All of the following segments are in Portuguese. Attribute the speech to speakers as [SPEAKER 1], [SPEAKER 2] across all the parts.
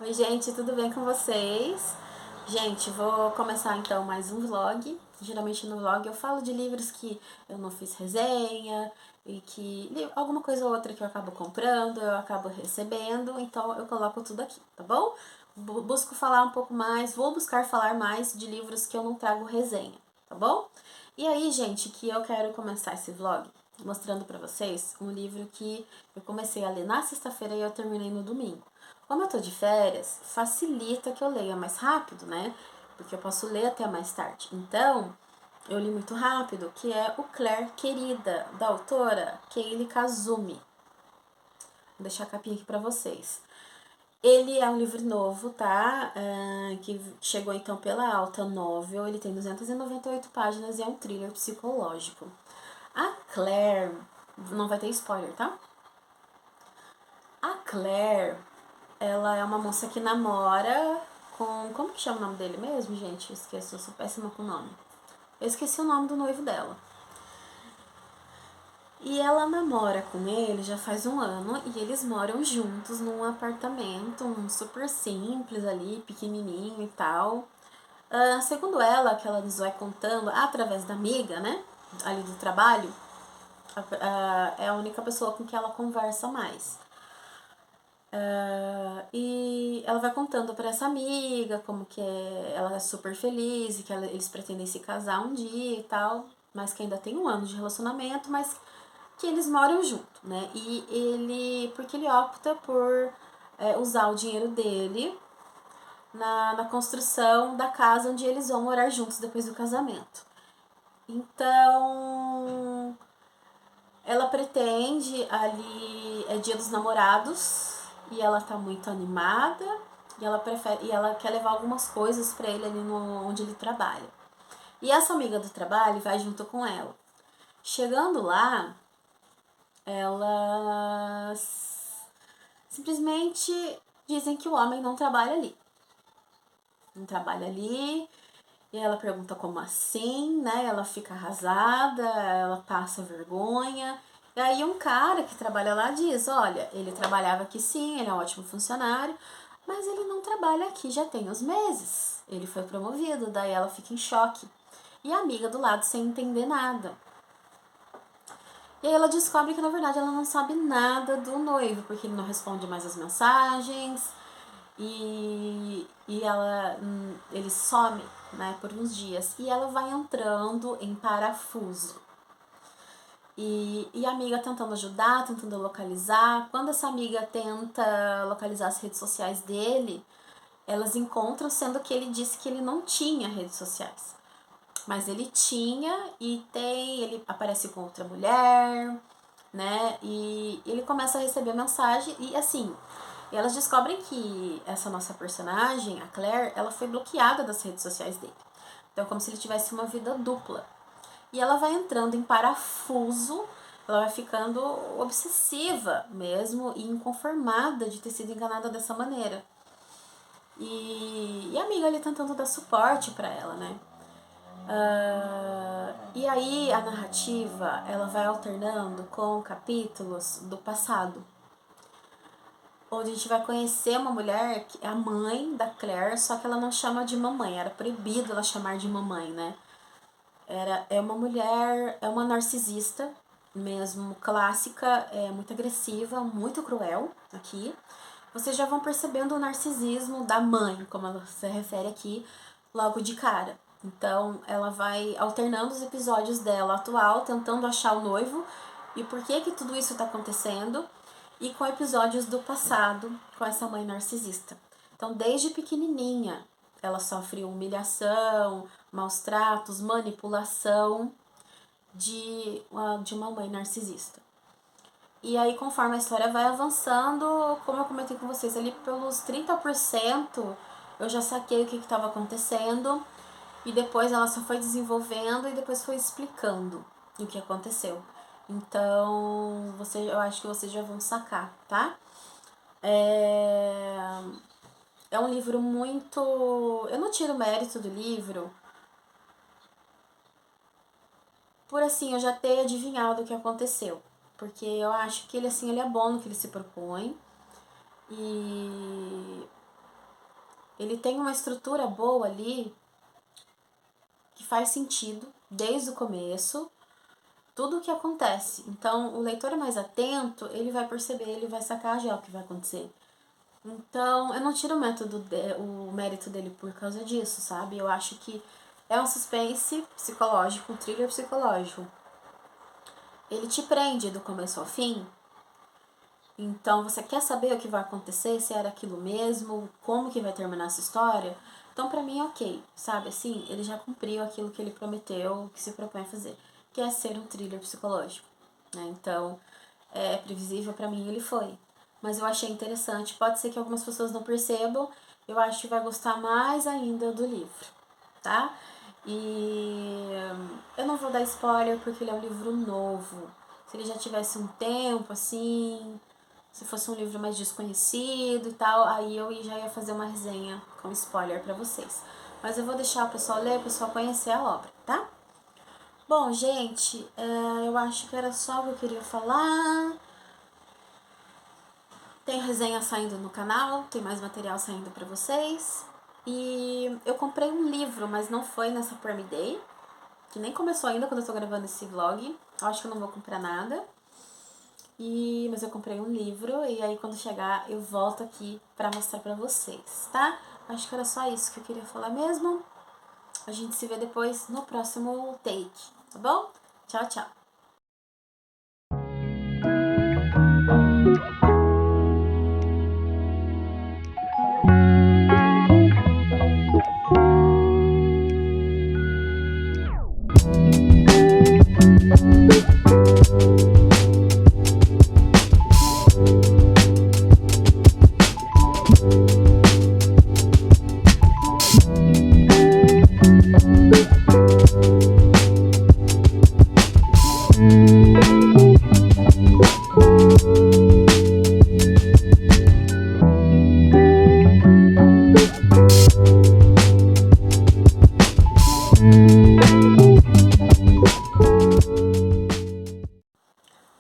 [SPEAKER 1] Oi, gente, tudo bem com vocês? Gente, vou começar então mais um vlog. Geralmente no vlog eu falo de livros que eu não fiz resenha e que alguma coisa ou outra que eu acabo comprando, eu acabo recebendo, então eu coloco tudo aqui, tá bom? Busco falar um pouco mais, vou buscar falar mais de livros que eu não trago resenha, tá bom? E aí, gente, que eu quero começar esse vlog mostrando pra vocês um livro que eu comecei a ler na sexta-feira e eu terminei no domingo. Como eu tô de férias, facilita que eu leia mais rápido, né? Porque eu posso ler até mais tarde. Então, eu li muito rápido, que é o Claire Querida, da autora Kaylee Kazumi. Vou deixar a capinha aqui pra vocês. Ele é um livro novo, tá? Que chegou então pela Alta Novel. Ele tem 298 páginas e é um thriller psicológico. A Claire, não vai ter spoiler, tá? A Claire, ela é uma moça que namora com... Como que chama o nome dele mesmo, gente? Eu esqueço, eu sou péssima com o nome. Eu esqueci o nome do noivo dela. E ela namora com ele já faz um ano e eles moram juntos num apartamento, um super simples ali, pequenininho e tal. Segundo ela, que ela nos vai contando através da amiga, né, ali do trabalho, é a única pessoa com que ela conversa mais. E ela vai contando para essa amiga como que ela é super feliz e que eles pretendem se casar um dia e tal, mas que ainda tem um ano de relacionamento, mas que eles moram junto, né? E porque ele opta por usar o dinheiro dele na construção da casa onde eles vão morar juntos depois do casamento. Então, ela pretende ali, é Dia dos Namorados, e ela tá muito animada, e ela quer levar algumas coisas para ele ali onde ele trabalha. E essa amiga do trabalho vai junto com ela. Chegando lá, elas simplesmente dizem que o homem não trabalha ali. Não trabalha ali. E ela pergunta como assim, né? Ela fica arrasada, ela passa vergonha. E aí um cara que trabalha lá diz, olha, ele trabalhava aqui sim, ele é um ótimo funcionário, mas ele não trabalha aqui já tem uns meses. Ele foi promovido, daí ela fica em choque. E a amiga do lado sem entender nada. E aí ela descobre que na verdade ela não sabe nada do noivo, porque ele não responde mais as mensagens ele some, né, por uns dias. E ela vai entrando em parafuso. E a amiga tentando ajudar, tentando localizar. Quando essa amiga tenta localizar as redes sociais dele, elas encontram, sendo que ele disse que ele não tinha redes sociais. Mas ele tinha ele aparece com outra mulher, né? E ele começa a receber mensagem e assim, elas descobrem que essa nossa personagem, a Claire, ela foi bloqueada das redes sociais dele. Então é como se ele tivesse uma vida dupla. E ela vai entrando em parafuso, ela vai ficando obsessiva mesmo e inconformada de ter sido enganada dessa maneira. E a amiga ali tentando dar suporte para ela, né? E aí a narrativa ela vai alternando com capítulos do passado, onde a gente vai conhecer uma mulher que é a mãe da Claire, só que ela não chama de mamãe, era proibido ela chamar de mamãe, né? É uma mulher, é uma narcisista mesmo, clássica, muito agressiva, muito cruel aqui. Vocês já vão percebendo o narcisismo da mãe, como ela se refere aqui, logo de cara. Então, ela vai alternando os episódios dela atual, tentando achar o noivo e por que tudo isso está acontecendo, e com episódios do passado com essa mãe narcisista. Então, desde pequenininha, ela sofre humilhação, maus tratos, manipulação de uma mãe narcisista. E aí, conforme a história vai avançando, como eu comentei com vocês, ali pelos 30% eu já saquei o que estava acontecendo. E depois ela só foi desenvolvendo e depois foi explicando o que aconteceu. Então, eu acho que vocês já vão sacar, tá? É um livro muito... Eu não tiro o mérito do livro por, assim, eu já ter adivinhado o que aconteceu. Porque eu acho que ele, assim, ele é bom no que ele se propõe. E ele tem uma estrutura boa ali que faz sentido desde o começo, tudo o que acontece. Então, o leitor mais atento, ele vai perceber, ele vai sacar já o que vai acontecer. Então, eu não tiro o mérito dele por causa disso, sabe? Eu acho que é um suspense psicológico, um thriller psicológico. Ele te prende do começo ao fim. Então, você quer saber o que vai acontecer, se era aquilo mesmo, como que vai terminar essa história? Então, pra mim, ok, sabe? Assim, ele já cumpriu aquilo que ele prometeu, que se propõe a fazer, que é ser um thriller psicológico, né? Então, é previsível, pra mim ele foi. Mas eu achei interessante, pode ser que algumas pessoas não percebam, eu acho que vai gostar mais ainda do livro, tá? E eu não vou dar spoiler porque ele é um livro novo. Se ele já tivesse um tempo, assim, se fosse um livro mais desconhecido e tal, aí eu já ia fazer uma resenha com spoiler pra vocês. Mas eu vou deixar o pessoal ler, o pessoal conhecer a obra, tá? Bom, gente, eu acho que era só o que eu queria falar. Tem resenha saindo no canal, tem mais material saindo pra vocês. E eu comprei um livro, mas não foi nessa Prime Day, que nem começou ainda quando eu tô gravando esse vlog. Eu acho que eu não vou comprar nada. Mas eu comprei um livro e aí quando chegar eu volto aqui pra mostrar pra vocês, tá? Acho que era só isso que eu queria falar mesmo. A gente se vê depois no próximo take, tá bom? Tchau, tchau.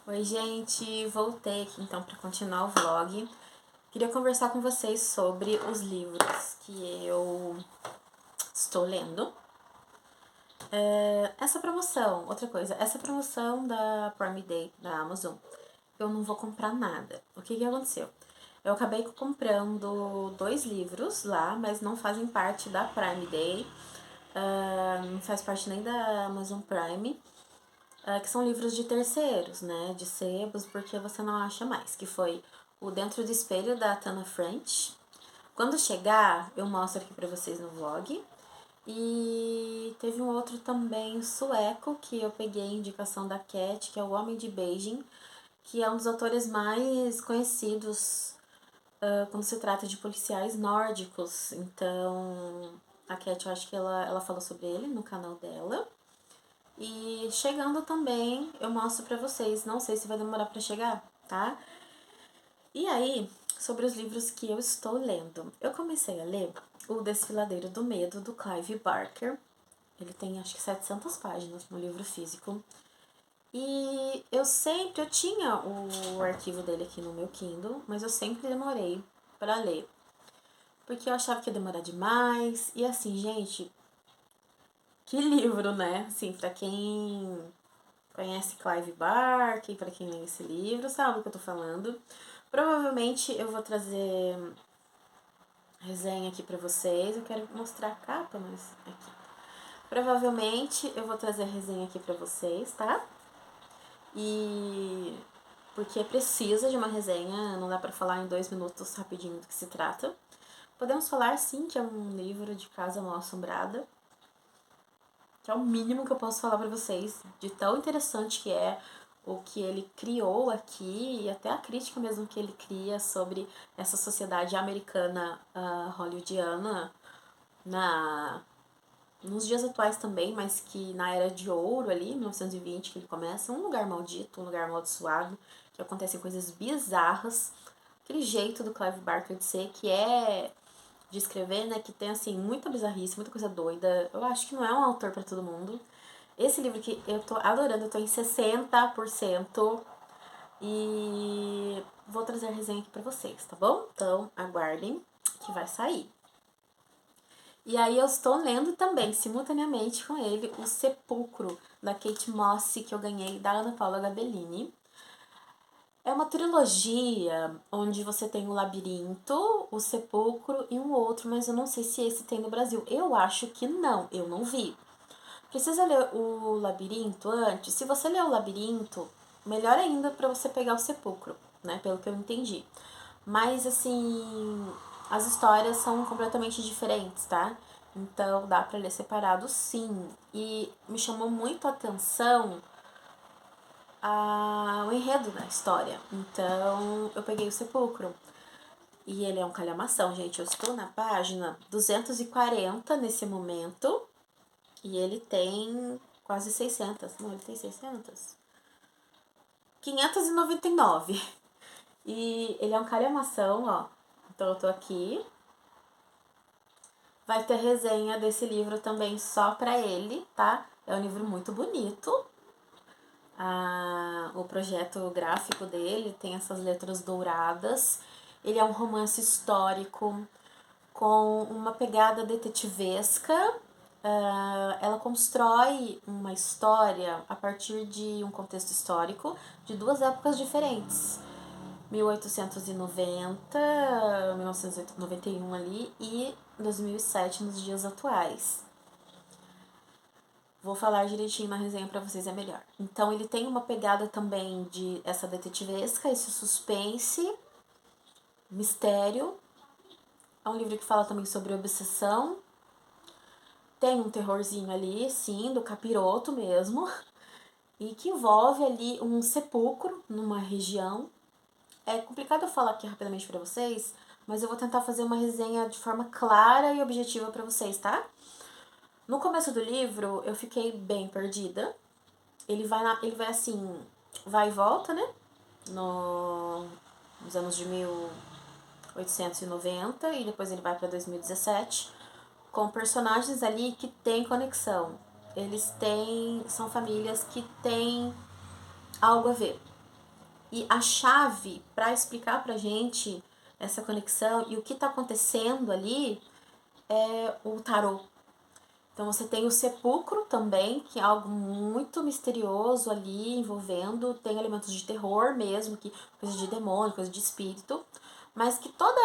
[SPEAKER 1] Oi, gente, voltei aqui então para continuar o vlog. Queria conversar com vocês sobre os livros que eu estou lendo. Essa promoção, outra coisa, essa promoção da Prime Day da Amazon, eu não vou comprar nada. O que aconteceu? Eu acabei comprando 2 livros lá, mas não fazem parte da Prime Day, não faz parte nem da Amazon Prime, que são livros de terceiros, né, de sebos, porque você não acha mais, que foi o Dentro do Espelho, da Tana French. Quando chegar, eu mostro aqui pra vocês no vlog. E teve um outro também sueco, que eu peguei a indicação da Cat, que é O Homem de Beijing, que é um dos autores mais conhecidos quando se trata de policiais nórdicos. Então, a Cat, eu acho que ela falou sobre ele no canal dela. E chegando também, eu mostro pra vocês. Não sei se vai demorar pra chegar, tá? E aí, sobre os livros que eu estou lendo. Eu comecei a ler O Desfiladeiro do Medo, do Clive Barker. Ele tem, acho que 700 páginas no livro físico. E eu tinha o arquivo dele aqui no meu Kindle, mas eu sempre demorei pra ler. Porque eu achava que ia demorar demais. E assim, gente, que livro, né? Assim, pra quem conhece Clive Barker, pra quem lê esse livro, sabe o que eu tô falando. Provavelmente eu vou trazer resenha aqui pra vocês. Eu quero mostrar a capa, mas aqui. Provavelmente eu vou trazer resenha aqui pra vocês, tá? E porque precisa de uma resenha, não dá pra falar em 2 minutos rapidinho do que se trata. Podemos falar sim que é um livro de Casa Mal Assombrada, que é o mínimo que eu posso falar pra vocês, de tão interessante que é o que ele criou aqui e até a crítica mesmo que ele cria sobre essa sociedade americana hollywoodiana nos dias atuais também, mas que na era de ouro ali, 1920, que ele começa, um lugar maldito, um lugar amaldiçoado, que acontecem coisas bizarras. Aquele jeito do Clive Barker de ser, que é de escrever, né, que tem, assim, muita bizarrice, muita coisa doida. Eu acho que não é um autor pra todo mundo. Esse livro que eu tô adorando, eu tô em 60% e vou trazer a resenha aqui pra vocês, tá bom? Então, aguardem que vai sair. E aí eu estou lendo também, simultaneamente com ele, O Sepulcro, da Kate Moss, que eu ganhei da Ana Paula Gabellini. É uma trilogia onde você tem o Labirinto, o Sepulcro e um outro, mas eu não sei se esse tem no Brasil. Eu acho que não, eu não vi. Precisa ler o Labirinto antes. Se você ler o Labirinto, melhor ainda para você pegar o Sepulcro, né? Pelo que eu entendi. Mas assim, as histórias são completamente diferentes, tá? Então dá para ler separado, sim. E me chamou muito a atenção o enredo da história. Então eu peguei o Sepulcro. E ele é um calhamação, gente. Eu estou na página 240 nesse momento. E ele tem quase 600. Não, ele tem 600. 599. E ele é um calhamação, ó. Então eu tô aqui. Vai ter resenha desse livro também só pra ele, tá? É um livro muito bonito. O projeto gráfico dele tem essas letras douradas. Ele é um romance histórico com uma pegada detetivesca. Ela constrói uma história a partir de um contexto histórico de duas épocas diferentes. 1890, 1991 ali e 2007 nos dias atuais. Vou falar direitinho na resenha pra vocês, é melhor. Então ele tem uma pegada também de essa detetivesca, esse suspense, mistério. É um livro que fala também sobre obsessão. Tem um terrorzinho ali, sim, do capiroto mesmo. E que envolve ali um sepulcro numa região. É complicado eu falar aqui rapidamente pra vocês, mas eu vou tentar fazer uma resenha de forma clara e objetiva pra vocês, tá? No começo do livro, eu fiquei bem perdida. Ele vai assim, vai e volta, né? Nos anos de 1890 e depois ele vai para 2017, com personagens ali que têm conexão. São famílias que têm algo a ver. E a chave para explicar pra gente essa conexão e o que tá acontecendo ali é o tarô. Então você tem o sepulcro também, que é algo muito misterioso ali envolvendo, tem elementos de terror mesmo, que coisa de demônio, coisa de espírito, mas que toda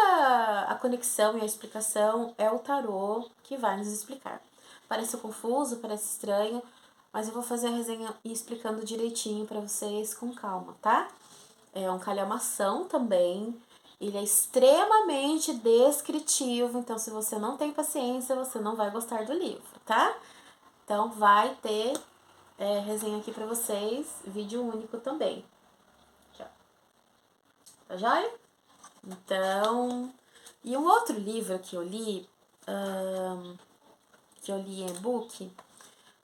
[SPEAKER 1] a conexão e a explicação é o tarô que vai nos explicar. Parece confuso, parece estranho, mas eu vou fazer a resenha e explicando direitinho para vocês com calma, tá? É um calhamação também. Ele é extremamente descritivo, então se você não tem paciência, você não vai gostar do livro, tá? Então vai ter resenha aqui pra vocês, vídeo único também. Aqui, ó. Tá joia? Então, e um outro livro que eu li em e-book,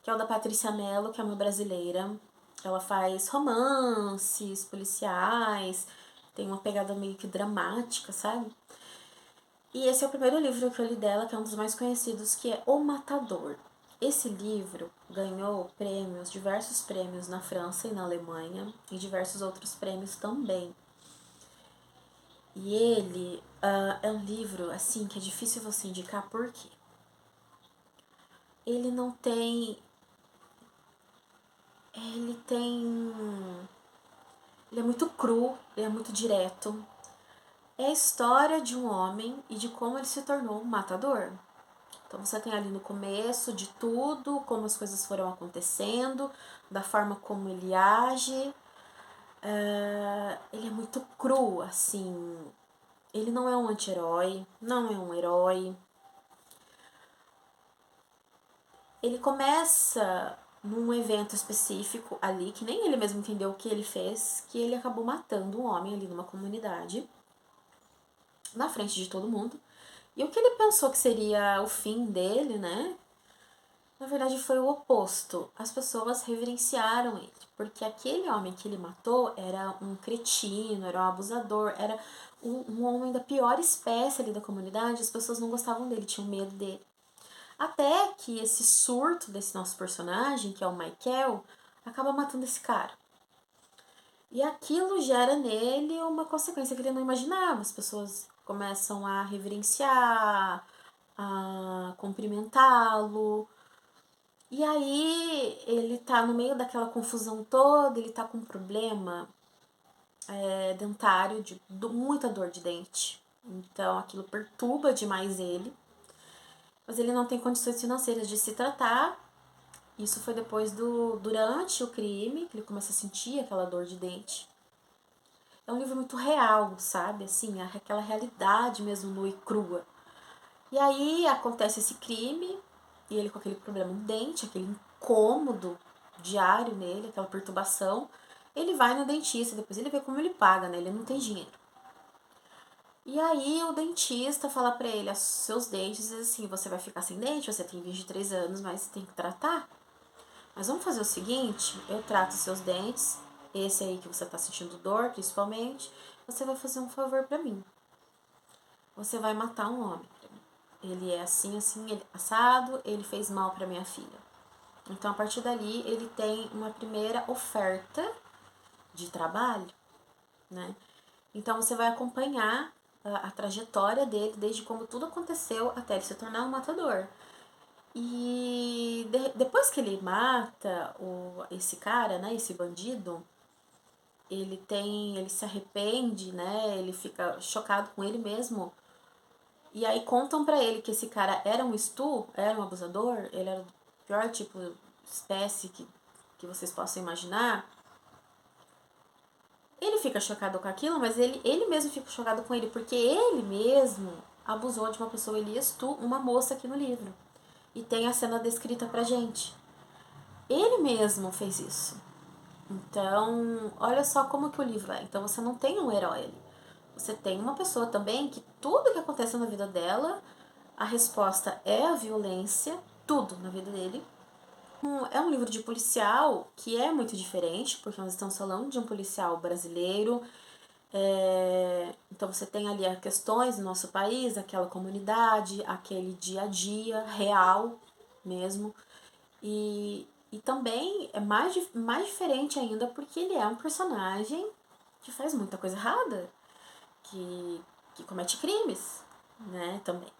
[SPEAKER 1] que é o da Patrícia Mello, que é uma brasileira. Ela faz romances, policiais, tem uma pegada meio que dramática, sabe? E esse é o primeiro livro que eu li dela, que é um dos mais conhecidos, que é O Matador. Esse livro ganhou prêmios, diversos prêmios na França e na Alemanha, e diversos outros prêmios também. E ele é um livro, assim, que é difícil você indicar por quê. Ele não tem... Ele é muito cru, ele é muito direto. É a história de um homem e de como ele se tornou um matador. Então você tem ali no começo de tudo, como as coisas foram acontecendo, da forma como ele age. Ele é muito cru, assim. Ele não é um anti-herói, não é um herói. Ele começa num evento específico ali, que nem ele mesmo entendeu o que ele fez, que ele acabou matando um homem ali numa comunidade, na frente de todo mundo. E o que ele pensou que seria o fim dele, né? Na verdade foi o oposto. As pessoas reverenciaram ele, porque aquele homem que ele matou era um cretino, era um abusador, era um homem da pior espécie ali da comunidade, as pessoas não gostavam dele, tinham medo dele. Até que esse surto desse nosso personagem, que é o Michael, acaba matando esse cara. E aquilo gera nele uma consequência que ele não imaginava. As pessoas começam a reverenciar, a cumprimentá-lo. E aí ele tá no meio daquela confusão toda, ele tá com um problema dentário, muita dor de dente. Então aquilo perturba demais ele. Mas ele não tem condições financeiras de se tratar. Isso foi durante o crime, que ele começa a sentir aquela dor de dente. É um livro muito real, sabe? Assim, aquela realidade mesmo nua e crua. E aí acontece esse crime, e ele com aquele problema no dente, aquele incômodo diário nele, aquela perturbação. Ele vai no dentista, depois ele vê como ele paga, né? Ele não tem dinheiro. E aí o dentista fala pra ele, seus dentes, assim, você vai ficar sem dente, você tem 23 anos, mas tem que tratar. Mas vamos fazer o seguinte, eu trato seus dentes, esse aí que você tá sentindo dor, principalmente, você vai fazer um favor pra mim. Você vai matar um homem. Ele é assim, assim, ele assado, ele fez mal pra minha filha. Então, a partir dali, ele tem uma primeira oferta de trabalho, né? Então, você vai acompanhar a trajetória dele, desde como tudo aconteceu até ele se tornar um matador. E depois que ele mata esse cara, né, esse bandido, ele se arrepende, né, ele fica chocado com ele mesmo. E aí contam pra ele que esse cara era era um abusador, ele era o pior tipo de espécie que vocês possam imaginar. Ele fica chocado com aquilo, mas ele mesmo fica chocado com ele, porque ele mesmo abusou de uma pessoa, ele uma moça aqui no livro. E tem a cena descrita pra gente. Ele mesmo fez isso. Então, olha só como que o livro é. Então você não tem um herói ali. Você tem uma pessoa também que tudo que acontece na vida dela, a resposta é a violência, tudo na vida dele. É um livro de policial que é muito diferente, porque nós estamos falando de um policial brasileiro. Então você tem ali as questões do nosso país, aquela comunidade, aquele dia a dia real mesmo. E também é mais diferente ainda porque ele é um personagem que faz muita coisa errada, que comete crimes, né, também.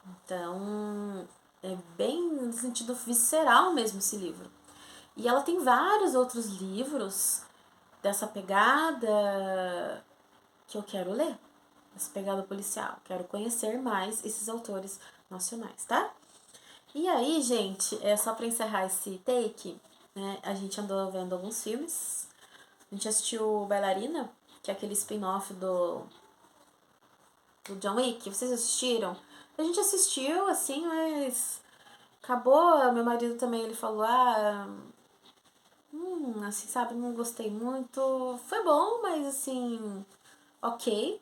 [SPEAKER 1] Então, é bem no sentido visceral mesmo esse livro. E ela tem vários outros livros dessa pegada que eu quero ler, essa pegada policial. Quero conhecer mais esses autores nacionais, tá? E aí, gente, só pra encerrar esse take, né, a gente andou vendo alguns filmes. A gente assistiu Bailarina, que é aquele spin-off do John Wick. Vocês assistiram? A gente assistiu, assim, mas acabou. Meu marido também, ele falou, assim, sabe, não gostei muito. Foi bom, mas assim, ok.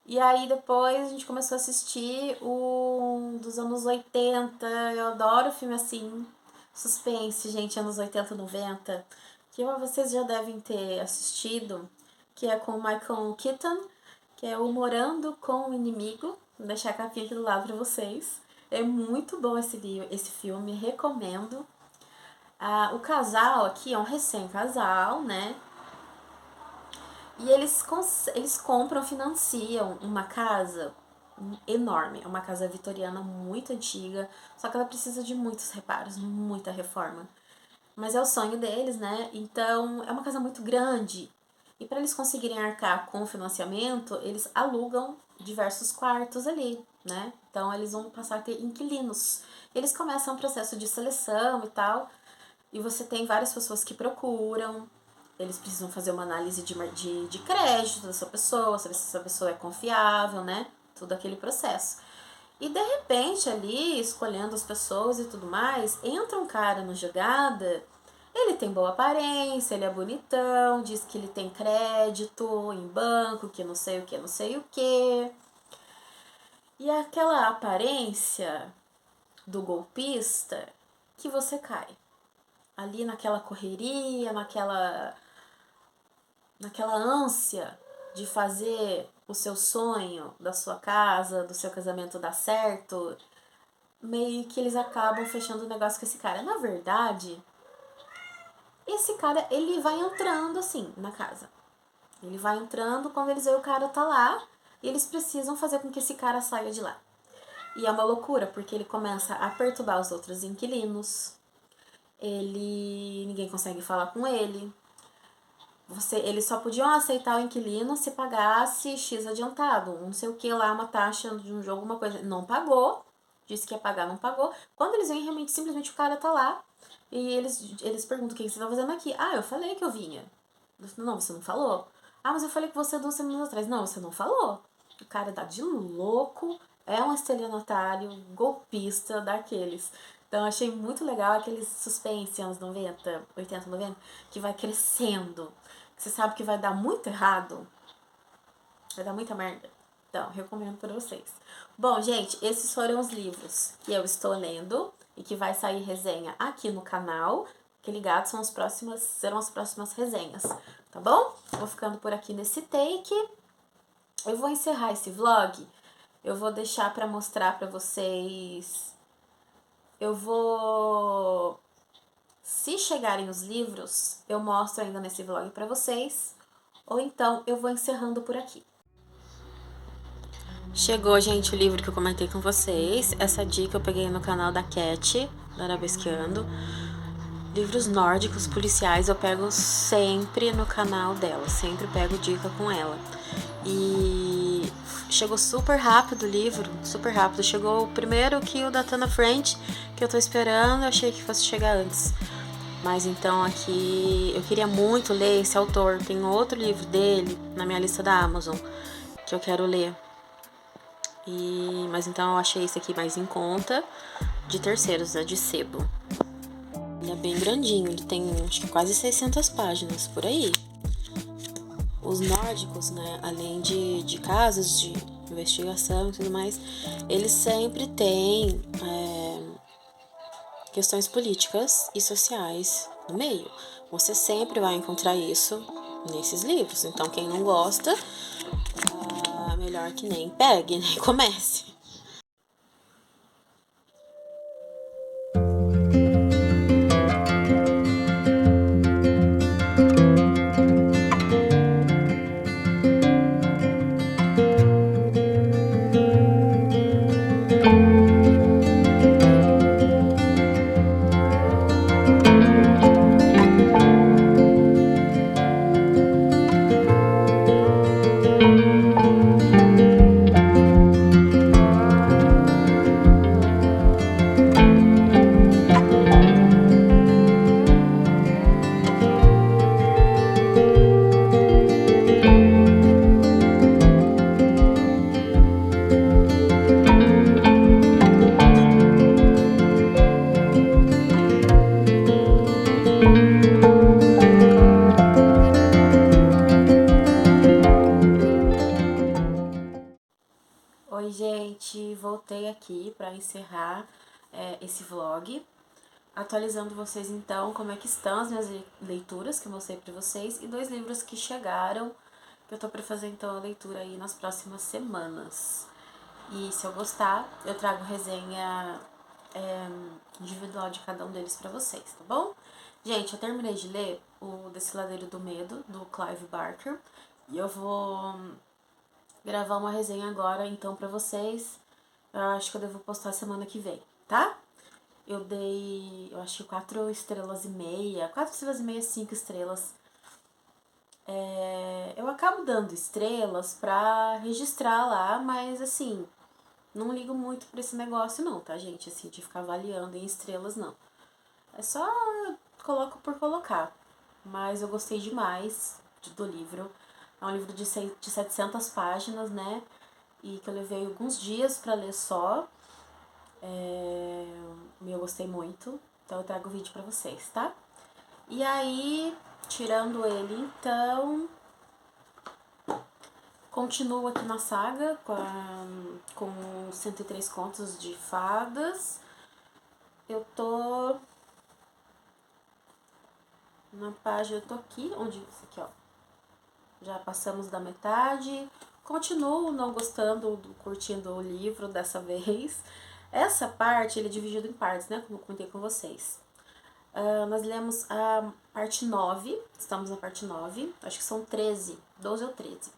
[SPEAKER 1] E aí depois a gente começou a assistir um dos anos 80. Eu adoro filme assim, suspense, gente, anos 80, 90. Que vocês já devem ter assistido, que é com o Michael Keaton, que é o Morando com o Inimigo. Vou deixar a capinha aqui do lado pra vocês. É muito bom esse filme, recomendo. O casal aqui é um recém-casal, né? E eles compram, financiam uma casa enorme. É uma casa vitoriana muito antiga, só que ela precisa de muitos reparos, muita reforma. Mas é o sonho deles, né? Então é uma casa muito grande. E para eles conseguirem arcar com o financiamento, eles alugam diversos quartos ali, né? Então eles vão passar a ter inquilinos. Eles começam um processo de seleção e tal, e você tem várias pessoas que procuram. Eles precisam fazer uma análise de crédito dessa pessoa, saber se essa pessoa é confiável, né? Tudo aquele processo. E de repente ali, escolhendo as pessoas e tudo mais, entra um cara na jogada. Ele tem boa aparência, ele é bonitão, diz que ele tem crédito em banco, que não sei o que, não sei o que. E é aquela aparência do golpista que você cai. Ali naquela correria, naquela ânsia de fazer o seu sonho da sua casa, do seu casamento dar certo, meio que eles acabam fechando o negócio com esse cara. Na verdade, esse cara, ele vai entrando assim na casa. Ele vai entrando, quando eles veem o cara tá lá, e eles precisam fazer com que esse cara saia de lá. E é uma loucura, porque ele começa a perturbar os outros inquilinos, ninguém consegue falar com ele. Eles só podiam aceitar o inquilino se pagasse X adiantado, não sei o que lá, uma taxa de um jogo, uma coisa. Não pagou, disse que ia pagar, não pagou. Quando eles vêm, realmente, simplesmente o cara tá lá e eles perguntam: o que você tá fazendo aqui? Ah, eu falei que eu vinha. Não, você não falou. Ah, mas eu falei que você 2 semanas atrás. Não, você não falou. O cara dá de louco, é um estelionatário, golpista daqueles. Então, achei muito legal aqueles suspense anos 90, 80, 90, que vai crescendo. Você sabe que vai dar muito errado, vai dar muita merda. Então, recomendo para vocês. Bom, gente, esses foram os livros que eu estou lendo e que vai sair resenha aqui no canal. Fique ligado, serão as próximas resenhas, tá bom? Vou ficando por aqui nesse take. Eu vou encerrar esse vlog. Eu vou deixar para mostrar para vocês. Se chegarem os livros, eu mostro ainda nesse vlog para vocês. Ou então eu vou encerrando por aqui. Chegou, gente, o livro que eu comentei com vocês. Essa dica eu peguei no canal da Cat, da Arabesqueando. Livros nórdicos, policiais, eu pego sempre no canal dela. Sempre pego dica com ela. E chegou super rápido o livro, super rápido. Chegou primeiro que o da Tana French, que eu tô esperando. Eu achei que fosse chegar antes. Mas então aqui eu queria muito ler esse autor. Tem outro livro dele na minha lista da Amazon que eu quero ler. Mas então eu achei esse aqui mais em conta, de terceiros, né, de sebo. Ele é bem grandinho, ele tem acho que quase 600 páginas, por aí. Os nórdicos, né, além de casos de investigação e tudo mais, eles sempre têm questões políticas e sociais no meio. Você sempre vai encontrar isso nesses livros. Então quem não gosta, melhor que nem pegue, nem comece. Oi, gente, voltei aqui para encerrar esse vlog, atualizando vocês então como é que estão as minhas leituras que eu mostrei para vocês e 2 livros que chegaram, que eu tô para fazer então a leitura aí nas próximas semanas. E se eu gostar, eu trago resenha individual de cada um deles para vocês, tá bom? Gente, eu terminei de ler o Desfiladeiro do Medo, do Clive Barker, e eu vou gravar uma resenha agora, então, pra vocês. Eu acho que eu devo postar semana que vem, tá? Eu acho que 4 estrelas e meia, 4 estrelas e meia, 5 estrelas. Eu acabo dando estrelas pra registrar lá, mas assim, não ligo muito pra esse negócio não, tá, gente? Assim, de ficar avaliando em estrelas, não. É só coloco por colocar. Mas eu gostei demais do livro. É um livro de 700 páginas, né? E que eu levei alguns dias pra ler só. Eu gostei muito. Então eu trago o vídeo pra vocês, tá? E aí, tirando ele, então, continuo aqui na saga com 103 contos de fadas. Eu tô na página, eu tô aqui, isso aqui, ó. Já passamos da metade. Continuo não gostando, curtindo o livro dessa vez. Essa parte, ele é dividido em partes, né? Como eu comentei com vocês. Nós lemos a parte 9, estamos na parte 9, acho que são 13, 12 ou 13.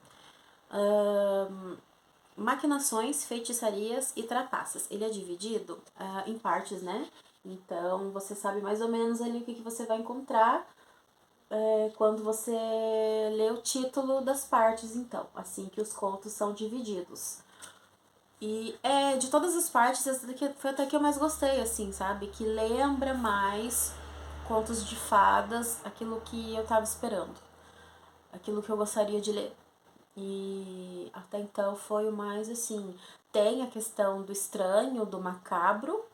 [SPEAKER 1] Maquinações, Feitiçarias e Trapaças. Ele é dividido em partes, né? Então, você sabe mais ou menos ali o que você vai encontrar quando você lê o título das partes, então. Assim que os contos são divididos. E de todas as partes, essa daqui foi até que eu mais gostei, assim, sabe? Que lembra mais contos de fadas, aquilo que eu tava esperando. Aquilo que eu gostaria de ler. E até então foi o mais assim. Tem a questão do estranho, do macabro,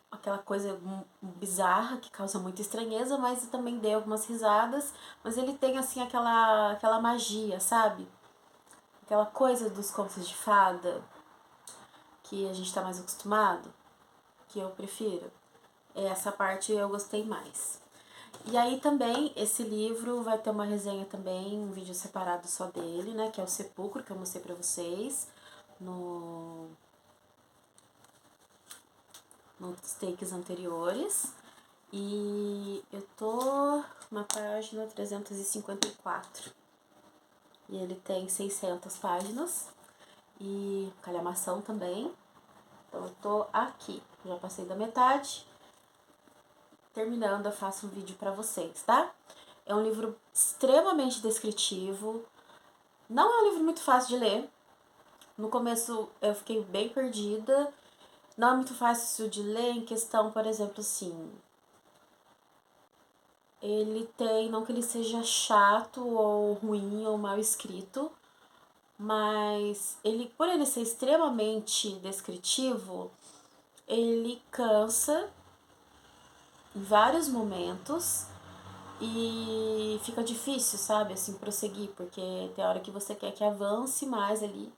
[SPEAKER 1] aquela coisa bizarra que causa muita estranheza, mas também deu algumas risadas. Mas ele tem assim aquela magia, sabe? Aquela coisa dos contos de fada que a gente tá mais acostumado, que eu prefiro. Essa parte eu gostei mais. E aí também, esse livro vai ter uma resenha também, um vídeo separado só dele, né? Que é o Sepulcro, que eu mostrei pra vocês nos takes anteriores. E eu tô na página 354. E ele tem 600 páginas. E calhamação também. Então eu tô aqui. Já passei da metade. Terminando, eu faço um vídeo pra vocês, tá? É um livro extremamente descritivo. Não é um livro muito fácil de ler. No começo eu fiquei bem perdida. Não é muito fácil de ler em questão, por exemplo, assim. Ele tem, não que ele seja chato ou ruim ou mal escrito, mas ele, por ele ser extremamente descritivo, ele cansa em vários momentos e fica difícil, sabe, assim, prosseguir, porque tem hora que você quer que avance mais ali,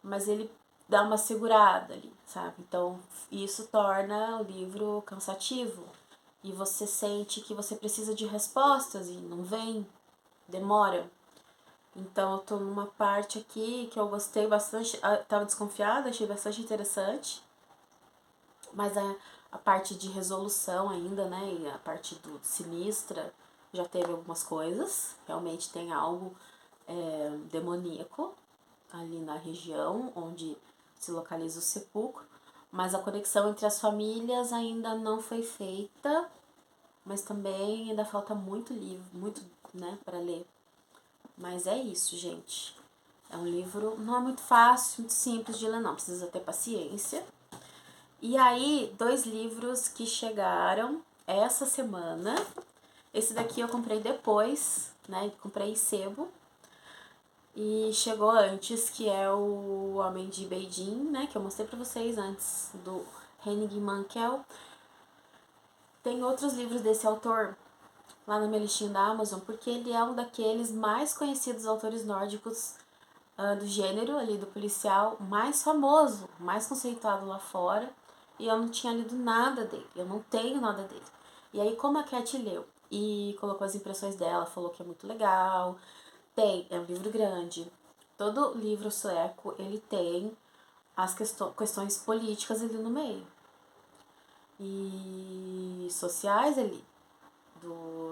[SPEAKER 1] mas ele dá uma segurada ali, sabe? Então, isso torna o livro cansativo e você sente que você precisa de respostas e não vem, demora. Então, eu tô numa parte aqui que eu gostei bastante, tava desconfiada, achei bastante interessante, mas a parte de resolução ainda, né, e a parte do sinistra já teve algumas coisas, realmente tem algo demoníaco ali na região onde se localiza o sepulcro, mas a conexão entre as famílias ainda não foi feita, mas também ainda falta muito livro, muito, né, para ler. Mas é isso, gente. É um livro, não é muito fácil, muito simples de ler, não. Precisa ter paciência. E aí, 2 livros que chegaram essa semana. Esse daqui eu comprei depois, né? Comprei em sebo. E chegou antes, que é o Homem de Beijing, né? Que eu mostrei pra vocês antes, do Henning Mankell. Tem outros livros desse autor lá na minha listinha da Amazon, porque ele é um daqueles mais conhecidos autores nórdicos do gênero ali, do policial, mais famoso, mais conceituado lá fora. E eu não tinha lido nada dele, eu não tenho nada dele. E aí, como a Cat leu e colocou as impressões dela, falou que é muito legal, é um livro grande. Todo livro sueco, ele tem as questões políticas ali no meio. E sociais ali,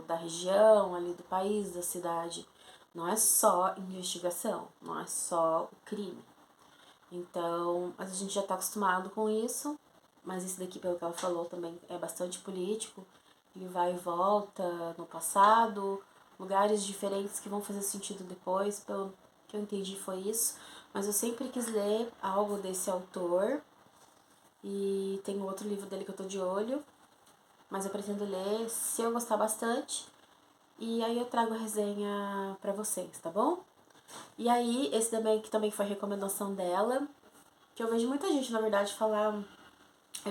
[SPEAKER 1] da região, ali do país, da cidade. Não é só investigação, não é só o crime. Então, a gente já está acostumado com isso, mas esse daqui, pelo que ela falou, também é bastante político. Ele vai e volta no passado, lugares diferentes que vão fazer sentido depois, pelo que eu entendi foi isso. Mas eu sempre quis ler algo desse autor e tem outro livro dele que eu tô de olho, mas eu pretendo ler se eu gostar bastante. E aí eu trago a resenha pra vocês, tá bom? E aí, esse também, que também foi recomendação dela, que eu vejo muita gente, na verdade, falar,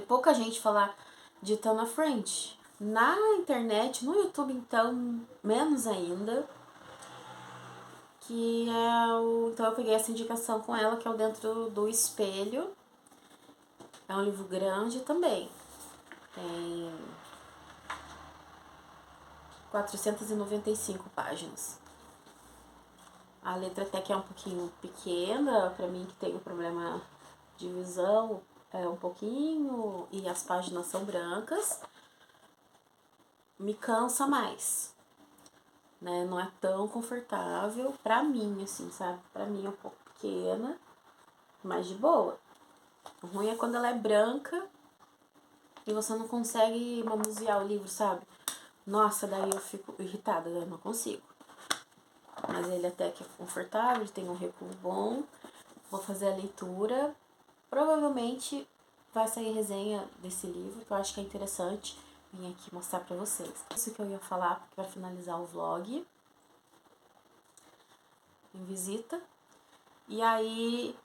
[SPEAKER 1] pouca gente falar de Tana French. Na internet, no YouTube, então, menos ainda, que é o... Então eu peguei essa indicação com ela, que é o Dentro do Espelho. É um livro grande também. Tem 495 páginas. A letra até que é um pouquinho pequena, pra mim que tenho problema de visão, é um pouquinho, e as páginas são brancas, me cansa mais. né? Não é tão confortável pra mim, assim, sabe? Pra mim é um pouco pequena, mas de boa. O ruim é quando ela é branca e você não consegue manusear o livro, sabe? Nossa, daí eu fico irritada, eu não consigo. Mas ele até que é confortável, ele tem um recuo bom. Vou fazer a leitura. Provavelmente vai sair resenha desse livro, que eu acho que é interessante. Vim aqui mostrar pra vocês. Isso que eu ia falar para finalizar o vlog. Em visita. E aí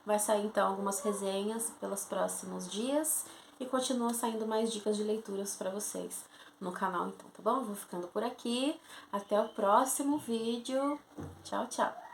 [SPEAKER 1] vai sair então algumas resenhas pelos próximos dias. E continua saindo mais dicas de leituras para vocês no canal então, tá bom? Vou ficando por aqui. Até o próximo vídeo. Tchau, tchau.